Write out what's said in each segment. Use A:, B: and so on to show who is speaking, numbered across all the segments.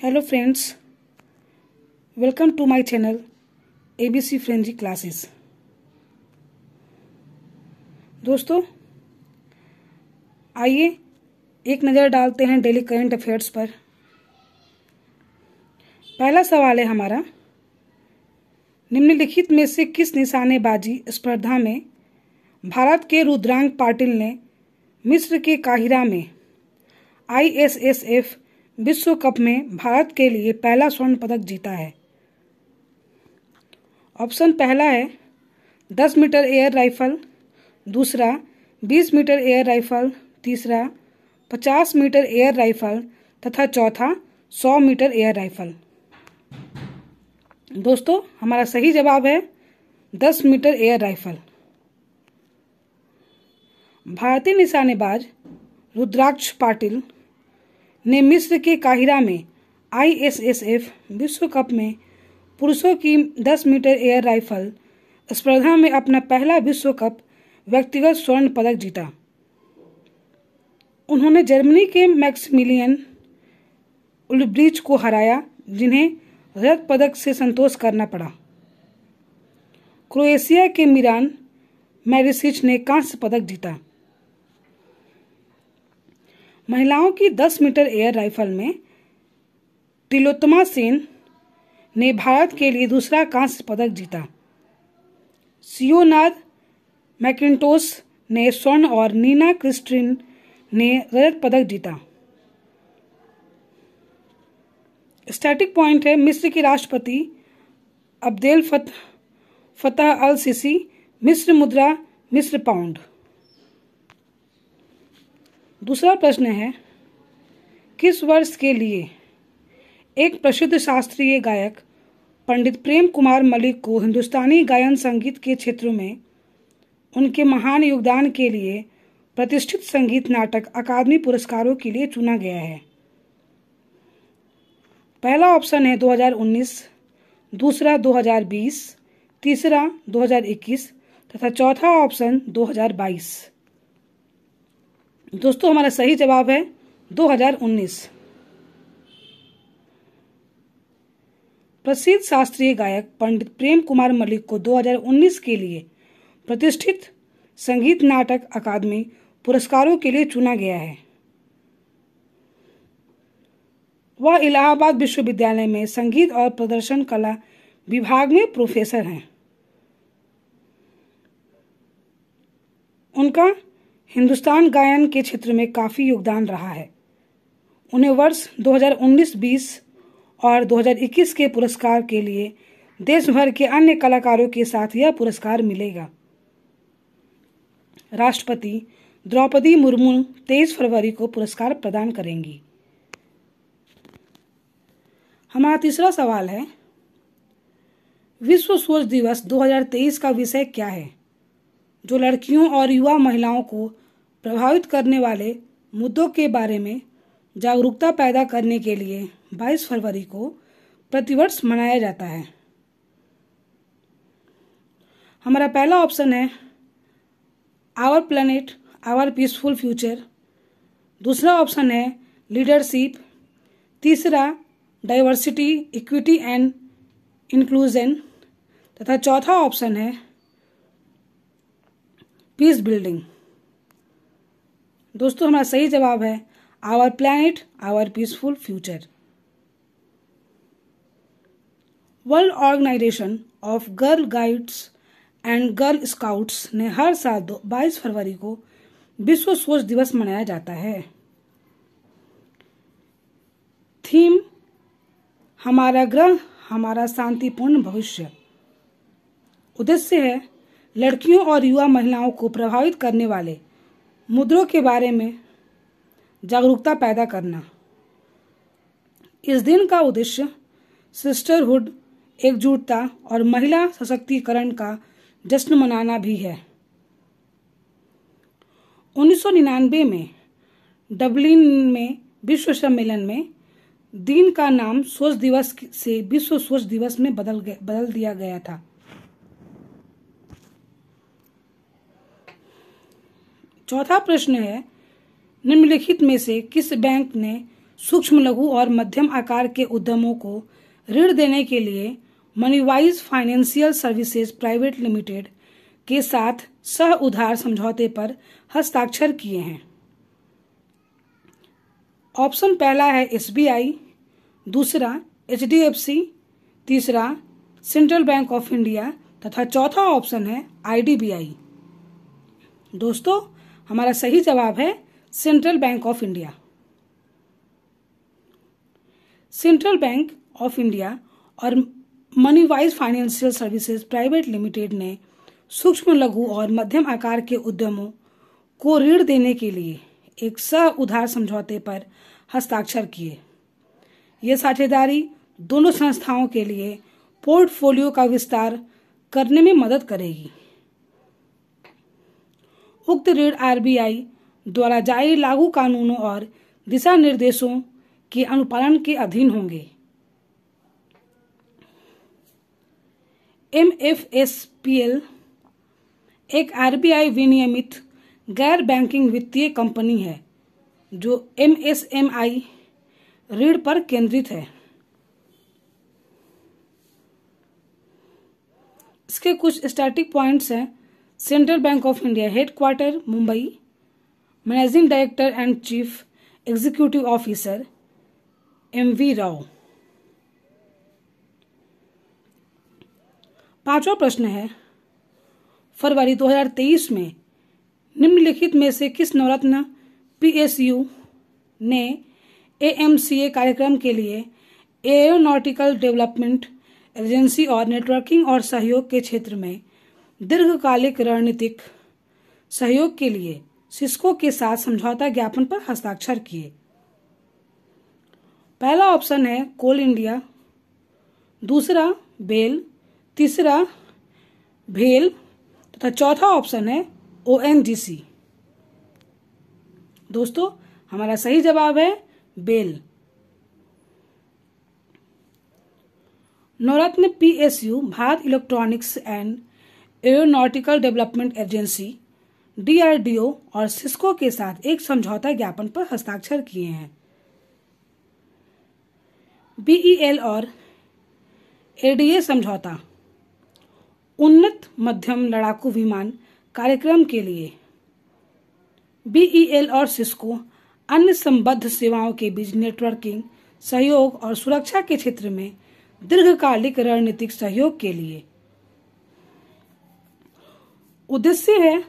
A: Hello friends, welcome to my channel ABC Frenzy Classes। दोस्तों आइए एक नज़र डालते हैं डेली करंट अफेयर्स पर। पहला सवाल है हमारा, निम्नलिखित में से किस निशानेबाजी स्पर्धा में भारत के रुद्रांक पाटिल ने मिस्र के काहिरा में ISSF विश्व कप में भारत के लिए पहला स्वर्ण पदक जीता है? ऑप्शन पहला है 10 मीटर एयर राइफल, दूसरा 20 मीटर एयर राइफल, तीसरा 50 मीटर एयर राइफल तथा चौथा 100 मीटर एयर राइफल। दोस्तों हमारा सही जवाब है 10 मीटर एयर राइफल। भारतीय निशानेबाज रुद्राक्ष पाटिल ने मिस्र के काहिरा में ISSF विश्व कप में पुरुषों की 10 मीटर एयर राइफल स्पर्धा में अपना पहला विश्व कप व्यक्तिगत स्वर्ण पदक जीता। उन्होंने जर्मनी के मैक्सिमिलियन उल्ब्रिच को हराया, जिन्हें रजत पदक से संतोष करना पड़ा। क्रोएशिया के मिरान मैरिसिच ने कांस्य पदक जीता। महिलाओं की 10 मीटर एयर राइफल में तिलोत्तमा सेन ने भारत के लिए दूसरा कांस्य पदक जीता। सियोनाद मैकिन्टोश ने स्वर्ण और नीना क्रिस्टिन ने रजत पदक जीता। स्टैटिक पॉइंट है, मिस्र के राष्ट्रपति अब्देल फतह अल सीसी, मिस्र मुद्रा मिस्र पाउंड। दूसरा प्रश्न है, किस वर्ष के लिए एक प्रसिद्ध शास्त्रीय गायक पंडित प्रेम कुमार मलिक को हिंदुस्तानी गायन संगीत के क्षेत्र में उनके महान योगदान के लिए प्रतिष्ठित संगीत नाटक अकादमी पुरस्कारों के लिए चुना गया है? पहला ऑप्शन है 2019, दूसरा 2020, तीसरा 2021 तथा चौथा ऑप्शन 2022। दोस्तों हमारा सही जवाब है 2019। प्रसिद्ध शास्त्रीय गायक पंडित प्रेम कुमार मलिक को 2019 के लिए प्रतिष्ठित संगीत नाटक अकादमी पुरस्कारों के लिए चुना गया है। वह इलाहाबाद विश्वविद्यालय में संगीत और प्रदर्शन कला विभाग में प्रोफेसर हैं। उनका हिंदुस्तान गायन के क्षेत्र में काफी योगदान रहा है। उन्हें वर्ष 2019-20 और 2021 के पुरस्कार के लिए देश भर के अन्य कलाकारों के साथ यह पुरस्कार मिलेगा। राष्ट्रपति द्रौपदी मुर्मू 23 फरवरी को पुरस्कार प्रदान करेंगी। हमारा तीसरा सवाल है, विश्व सोच दिवस 2023 का विषय क्या है, जो लड़कियों और युवा महिलाओं को प्रभावित करने वाले मुद्दों के बारे में जागरूकता पैदा करने के लिए 22 फरवरी को प्रतिवर्ष मनाया जाता है? हमारा पहला ऑप्शन है our planet our peaceful future, दूसरा ऑप्शन है लीडरशिप, तीसरा डाइवर्सिटी इक्विटी एंड इंक्लूजन तथा चौथा ऑप्शन है पीस बिल्डिंग। दोस्तों हमारा सही जवाब है our planet our peaceful future. World organisation of girl guides and girl scouts ने हर साल 22 फरवरी को विश्व सोच दिवस मनाया जाता है। थीम हमारा ग्रह हमारा शांतिपूर्ण भविष्य। उद्देश्य है लड़कियों और युवा महिलाओं को प्रभावित करने वाले मुद्दों के बारे में जागरूकता पैदा करना। इस दिन का उद्देश्य सिस्टरहुड, एकजुटता और महिला सशक्तिकरण का जश्न मनाना भी है। 1999 में डबलिन में विश्व सम्मेलन में दिन का नाम सोच दिवस से विश्व सोच दिवस में बदल दिया गया था। चौथा प्रश्न है, निम्नलिखित में से किस बैंक ने सूक्ष्म लघु और मध्यम आकार के उद्यमों को ऋण देने के लिए मनीवाइज फाइनेंशियल सर्विसेज प्राइवेट लिमिटेड के साथ सह उधार समझौते पर हस्ताक्षर किए हैं। ऑप्शन पहला है एसबीआई, दूसरा एचडीएफसी, तीसरा सेंट्रल बैंक ऑफ इंडिया तथा चौथा ऑप्शन है आईडीबीआई। दोस्तों, हमारा सही जवाब है central bank of India. Central bank of India और मनीवाइज फाइनेंशियल सर्विसेज प्राइवेट लिमिटेड ने सूक्ष्म लघु और मध्यम आकार के उद्यमों को ऋण देने के लिए एक सह उधार समझौते पर हस्ताक्षर किए। ये साझेदारी दोनों संस्थाओं के लिए पोर्टफोलियो का विस्तार करने में मदद करेगी। उक्त ऋण आरबीआई द्वारा जारी लागू कानूनों और दिशा निर्देशों के अनुपालन के अधीन होंगे। एमएफएसपीएल एक आरबीआई विनियमित गैर बैंकिंग वित्तीय कंपनी है जो एमएसएमई ऋण पर केंद्रित है। इसके कुछ स्टैटिक पॉइंट्स हैं। Central bank of India headquarter Mumbai, managing director and chief executive officer MV Rao. पांचवा प्रश्न है, फरवरी 2023 में निम्नलिखित में से किस नवरत्न पीएसयू ने एएमसीए कार्यक्रम के लिए एरोनॉटिकल डेवलपमेंट एजेंसी और नेटवर्किंग और सहयोग के क्षेत्र में दीर्घकालिक रणनीतिक सहयोग के लिए सिस्को के साथ समझौता ज्ञापन पर हस्ताक्षर किए? पहला ऑप्शन है कोल इंडिया, दूसरा बेल, तीसरा भेल तथा चौथा ऑप्शन है ओएनजीसी। दोस्तों, हमारा सही जवाब है BEL. Navratna PSU Bharat electronics and aeronautical development agency DRDO और सिस्को के साथ एक समझौता ज्ञापन पर हस्ताक्षर किए हैं। बीईएल और एडीए समझौता उन्नत मध्यम लड़ाकू विमान कार्यक्रम के लिए बीईएल और सिस्को अन्य संबद्ध सेवाओं के बीच नेटवर्किंग सहयोग और सुरक्षा के क्षेत्र में दीर्घकालिक रणनीतिक सहयोग के लिए। उद्देश्य है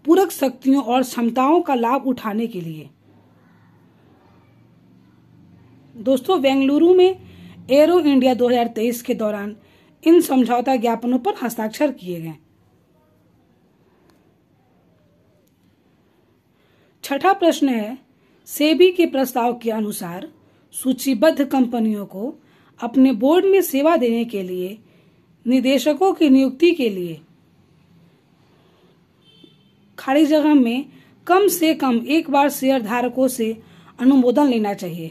A: पूरक शक्तियों और क्षमताओं का लाभ उठाने के लिए। दोस्तों, बेंगलुरु में एरो इंडिया 2023 के दौरान इन समझौता ज्ञापनों पर हस्ताक्षर किए गए। छठा प्रश्न है, सेबी के प्रस्ताव के अनुसार सूचीबद्ध कंपनियों को अपने बोर्ड में सेवा देने के लिए निदेशकों की नियुक्ति के लिए खाली जगह में कम से कम एक बार शेयर धारकों से अनुमोदन लेना चाहिए।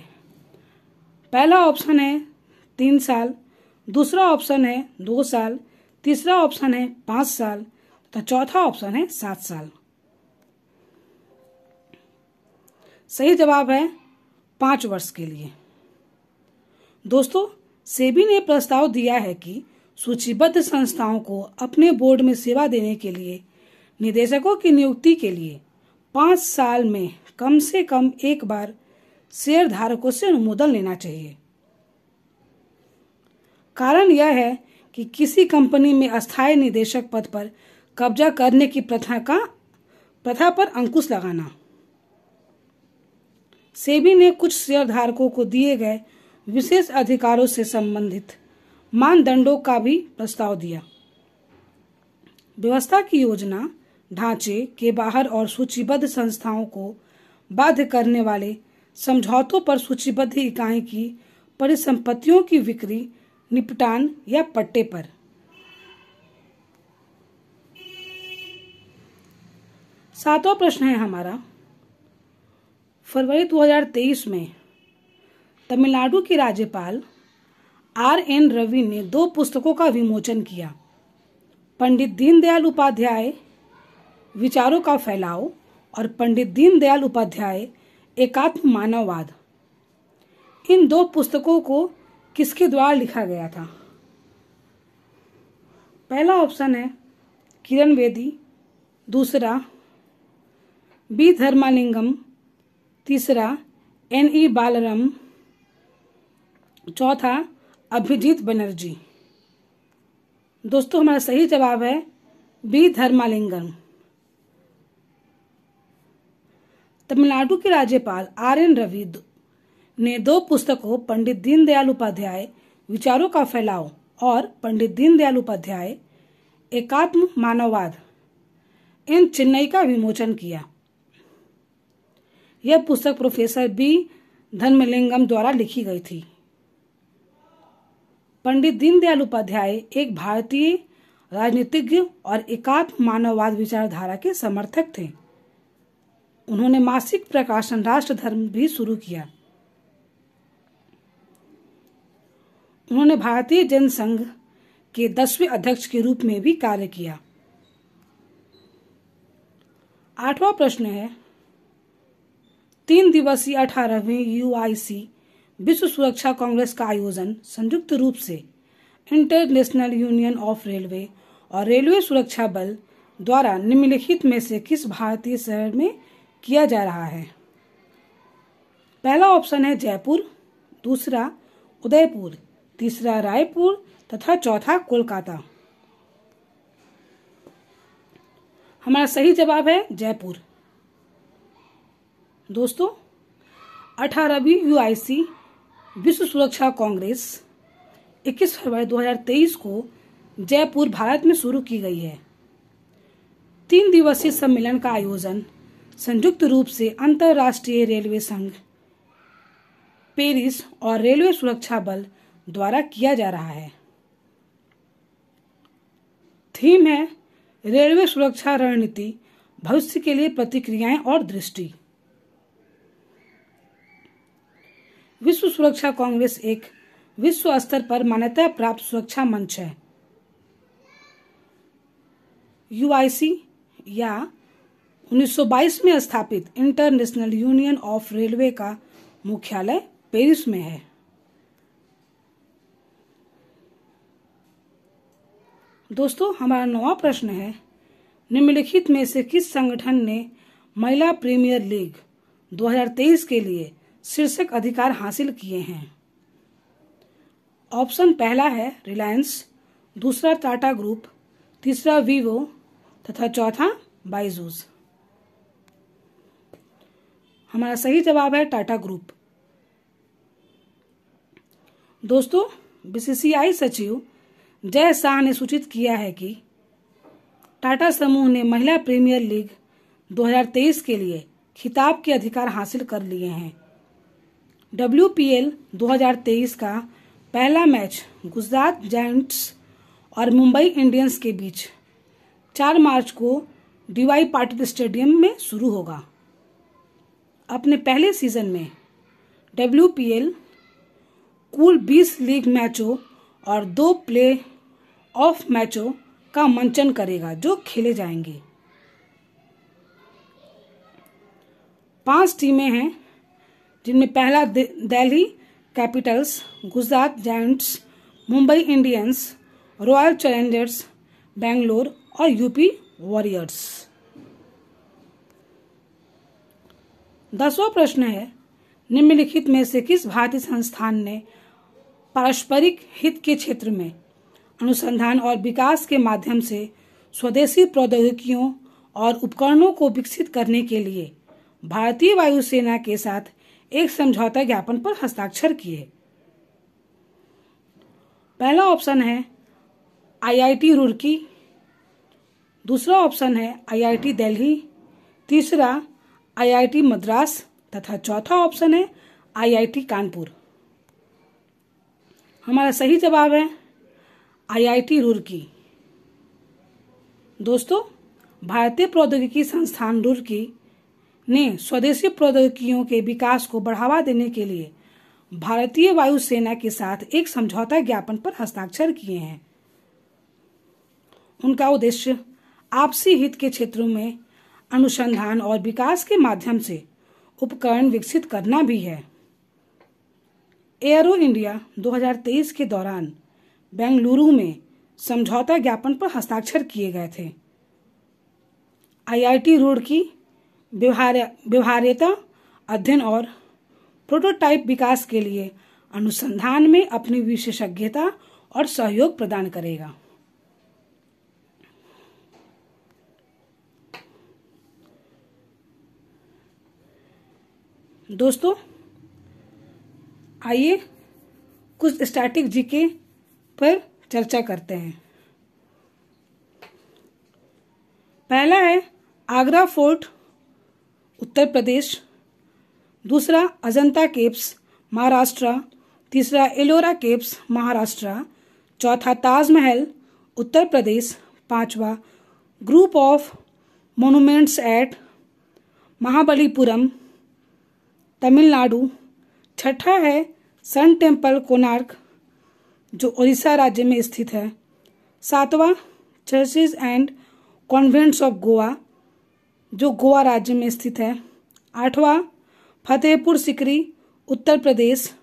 A: पहला ऑप्शन है 3 साल, दूसरा ऑप्शन है 2 साल, तीसरा ऑप्शन है 5 साल तथा चौथा ऑप्शन है 7 साल। सही जवाब है 5 वर्ष के लिए। दोस्तों, सेबी ने प्रस्ताव दिया है कि सूचीबद्ध संस्थाओं को अपने बोर्ड में सेवा देने के लिए निदेशकों की नियुक्ति के लिए 5 साल में कम से कम एक बार शेयर धारकों से अनुमोदन लेना चाहिए। कारण यह है कि किसी कंपनी में अस्थायी निदेशक पद पर कब्जा करने की प्रथा पर अंकुश लगाना। सेबी ने कुछ शेयर धारकों को दिए गए विशेष अधिकारों से संबंधित मानदंडों का भी प्रस्ताव दिया। व्यवस्था की योजना ढांचे के बाहर और सूचीबद्ध संस्थाओं को बाध्य करने वाले समझौतों पर सूचीबद्ध इकाई की परिसंपत्तियों की बिक्री, निपटान या पट्टे पर। सातवां प्रश्न है हमारा, फरवरी 2023 में तमिलनाडु के राज्यपाल आर.एन. रवि ने 2 पुस्तकों का विमोचन किया। पंडित दीनदयाल उपाध्याय विचारों का फैलाव और पंडित दीनदयाल उपाध्याय एकात्म मानववाद। इन दो पुस्तकों को किसके द्वारा लिखा गया था? पहला ऑप्शन है किरण बेदी, दूसरा बी धर्मालिंगम, तीसरा N.E. बालराम, चौथा अभिजीत बनर्जी। दोस्तों हमारा सही जवाब है बी धर्मालिंगम। तमिलनाडु के राज्यपाल R.N. रवि ने दो पुस्तकों पंडित दीनदयाल उपाध्याय विचारों का फैलाव और पंडित दीनदयाल उपाध्याय एकात्म मानववाद इन चेन्नई का विमोचन किया। यह पुस्तक प्रोफेसर बी धर्मलिंगम द्वारा लिखी गई थी। पंडित दीनदयाल उपाध्याय एक भारतीय राजनीतिज्ञ और एकात्म मानववाद विचारधारा के समर्थक थे। उन्होंने मासिक प्रकाशन राष्ट्र धर्म भी शुरू किया। उन्होंने भारतीय जनसंघ के 10वें अध्यक्ष के रूप में भी कार्य किया। 8वां प्रश्न है 3 दिवसीय 18वीं UIC विश्व सुरक्षा कांग्रेस का आयोजन संयुक्त रूप से इंटरनेशनल यूनियन ऑफ रेलवे और रेलवे सुरक्षा बल द्वारा निम्नलिखित में से किस भारतीय शहर में किया जा रहा है? पहला ऑप्शन है जयपुर, दूसरा उदयपुर, तीसरा रायपुर तथा चौथा कोलकाता। हमारा सही जवाब है जयपुर। दोस्तों 18वीं UIC विश्व सुरक्षा कांग्रेस 21 फरवरी 2023 को जयपुर भारत में शुरू की गई है। 3 दिवसीय सम्मेलन का आयोजन संयुक्त रूप से अंतर्राष्ट्रीय रेलवे संघ, पेरिस और रेलवे सुरक्षा बल द्वारा किया जा रहा है। थीम है रेलवे सुरक्षा रणनीति, भविष्य के लिए प्रतिक्रियाएं और दृष्टि। विश्व सुरक्षा कांग्रेस एक विश्व स्तर पर मान्यता प्राप्त सुरक्षा मंच है। UIC या 1922 में स्थापित इंटरनेशनल यूनियन ऑफ रेलवे का मुख्यालय पेरिस में है। दोस्तों हमारा 9वां प्रश्न है निम्नलिखित में से किस संगठन ने महिला प्रीमियर लीग 2023 के लिए शीर्षक अधिकार हासिल किए हैं? ऑप्शन पहला है रिलायंस, दूसरा टाटा ग्रुप, तीसरा वीवो तथा चौथा बायजूस। हमारा सही जवाब है टाटा ग्रुप। दोस्तों BCCI सचिव जय शाह ने सूचित किया है कि टाटा समूह ने महिला प्रीमियर लीग 2023 के लिए खिताब के अधिकार हासिल कर लिए हैं। WPL 2023 का पहला मैच गुजरात जायंट्स और मुंबई इंडियंस के बीच 4 मार्च को DY पाटिल स्टेडियम में शुरू होगा। अपने पहले सीजन में WPL कुल 20 लीग मैचों और 2 प्ले ऑफ मैचों का मंचन करेगा जो खेले जाएंगे। 5 टीमें हैं जिनमें पहला Delhi Capitals, Gujarat giants, Mumbai Indians, royal Challengers Bangalore और यूपी वॉरियर्स। 10वां प्रश्न है निम्नलिखित में से किस भारतीय संस्थान ने पारस्परिक हित के क्षेत्र में अनुसंधान और विकास के माध्यम से स्वदेशी प्रौद्योगिकियों और उपकरणों को विकसित करने के लिए भारतीय वायुसेना के साथ एक समझौता ज्ञापन पर हस्ताक्षर किए? पहला ऑप्शन है IIT रुड़की, दूसरा ऑप्शन है IIT दिल्ली, तीसरा IIT मद्रास तथा चौथा ऑप्शन है IIT कानपुर। हमारा सही जवाब है IIT रुड़की। दोस्तों भारतीय प्रौद्योगिकी संस्थान रुड़की ने स्वदेशी प्रौद्योगिकियों के विकास को बढ़ावा देने के लिए भारतीय वायुसेना के साथ एक समझौता ज्ञापन पर हस्ताक्षर किए हैं। उनका उद्देश्य आपसी हित के क्षेत्रों में अनुसंधान और विकास के माध्यम से उपकरण विकसित करना भी है। एयरो इंडिया 2023 के दौरान बेंगलुरु में समझौता ज्ञापन पर हस्ताक्षर किए गए थे। IIT रुड़की व्यवहार्यता अध्ययन और प्रोटोटाइप विकास के लिए अनुसंधान में अपनी विशेषज्ञता और सहयोग प्रदान करेगा। दोस्तों, आइए कुछ स्टैटिक जीके पर चर्चा करते हैं। पहला है आगरा फोर्ट, उत्तर प्रदेश। दूसरा अजंता केव्स, महाराष्ट्र। तीसरा एलोरा केव्स, महाराष्ट्र। चौथा ताजमहल, उत्तर प्रदेश। पांचवा group of monuments at Mahabalipuram, Tamil Nadu. छठा है सन टेम्पल कोणार्क, जो उड़ीसा राज्य में स्थित है। सातवां churches and convents of Goa, जो गोवा राज्य में स्थित है। आठवां Fatehpur Sikri, Uttar Pradesh.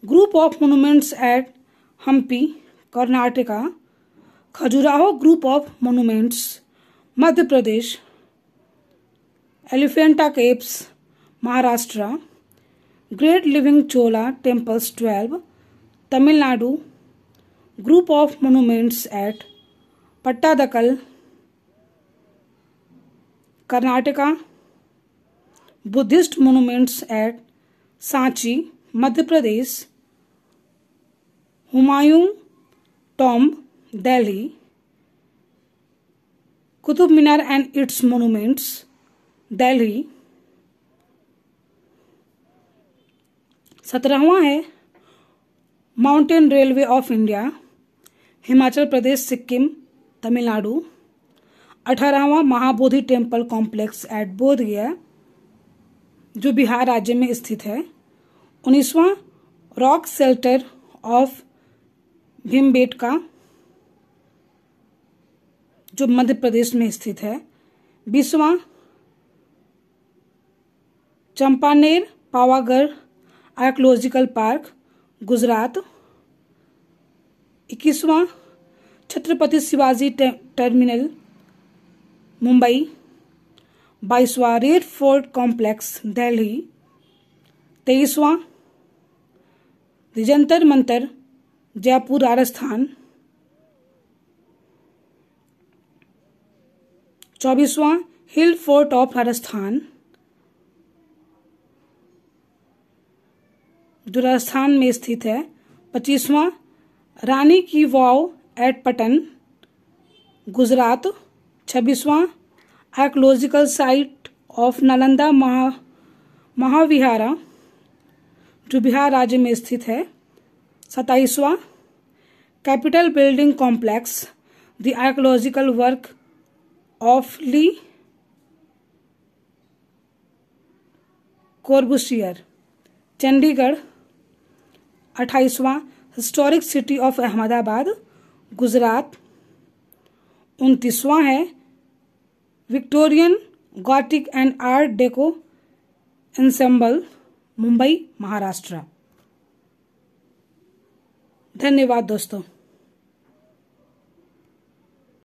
A: Group of monuments at Hampi, Karnataka. Khajuraho group of monuments, Madhya Pradesh. Elephanta caves, Maharashtra. Great living Chola temples 12, Tamil Nadu. Group of monuments at Pattadakal, Karnataka. Buddhist monuments at Sanchi, Madhya Pradesh. Humayun tomb, Delhi. Qutub Minar and its monuments, Delhi. 17वां है mountain railway of India, Himachal प्रदेश, सिक्किम, तमिलनाडु। 18वां Mahabodhi temple complex at Bodh Gaya, जो बिहार राज्य में स्थित है। 19वां रॉक शेल्टर ऑफ भीमबेटका, जो मध्य प्रदेश में स्थित है। 20वां चंपानेर पावागढ़ आर्कियोलॉजिकल पार्क, गुजरात। 21वां छत्रपति शिवाजी टर्मिनल, मुंबई। 22वां रेड फोर्ट कॉम्प्लेक्स, दिल्ली। 23वां जंतर मंतर, जयपुर, राजस्थान। 24वां हिल फोर्ट ऑफ राजस्थान, जो राजस्थान में स्थित है। 25वां रानी की वाव एट पटन, गुजरात। 26वां archaeological site of Nalanda Mahavihara, जो बिहार राज्य में स्थित है। 27वां capitol building complex, the archaeological work of Le Corbusier, Chandigarh. 28वां historic city of Ahmedabad, Gujarat. 29वां है Victorian Gothic and art deco ensemble, Mumbai, Maharashtra. धन्यवाद दोस्तों।